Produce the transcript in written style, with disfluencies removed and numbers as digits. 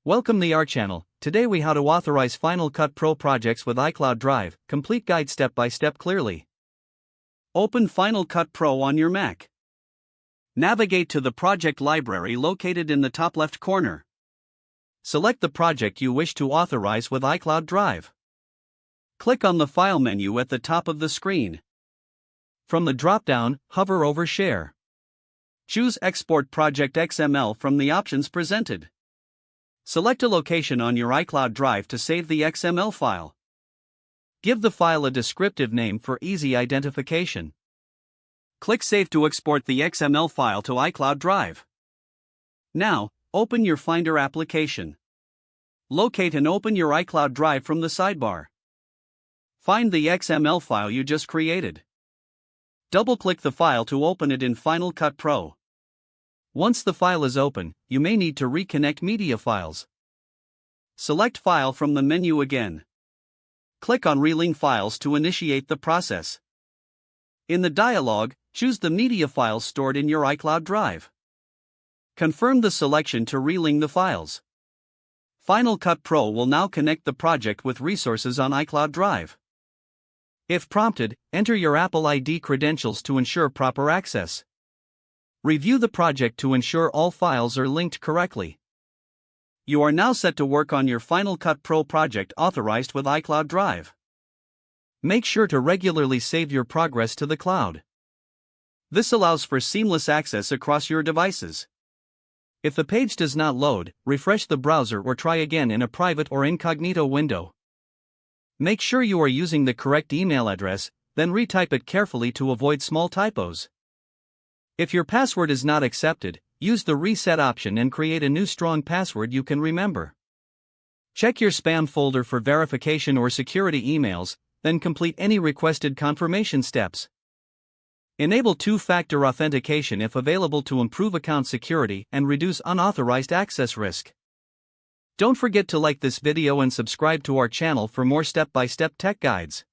Welcome to our channel. Today we how to authorize Final Cut Pro projects with iCloud Drive. Complete guide step by step clearly. Open Final Cut Pro on your Mac. Navigate to the project library located in the top left corner. Select the project you wish to authorize with iCloud Drive. Click on the File menu at the top of the screen. From the drop-down, hover over Share. Choose Export Project XML from the options presented. Select a location on your iCloud Drive to save the XML file. Give the file a descriptive name for easy identification. Click Save to export the XML file to iCloud Drive. Now, open your Finder application. Locate and open your iCloud Drive from the sidebar. Find the XML file you just created. Double-click the file to open it in Final Cut Pro. Once the file is open, you may need to reconnect media files. Select File from the menu again. Click on Relink Files to initiate the process. In the dialog, choose the media files stored in your iCloud Drive. Confirm the selection to relink the files. Final Cut Pro will now connect the project with resources on iCloud Drive. If prompted, enter your Apple ID credentials to ensure proper access. Review the project to ensure all files are linked correctly. You are now set to work on your Final Cut Pro project authorized with iCloud Drive. Make sure to regularly save your progress to the cloud. This allows for seamless access across your devices. If the page does not load, refresh the browser or try again in a private or incognito window. Make sure you are using the correct email address, then retype it carefully to avoid small typos. If your password is not accepted, use the reset option and create a new strong password you can remember. Check your spam folder for verification or security emails, then complete any requested confirmation steps. Enable two-factor authentication if available to improve account security and reduce unauthorized access risk. Don't forget to like this video and subscribe to our channel for more step-by-step tech guides.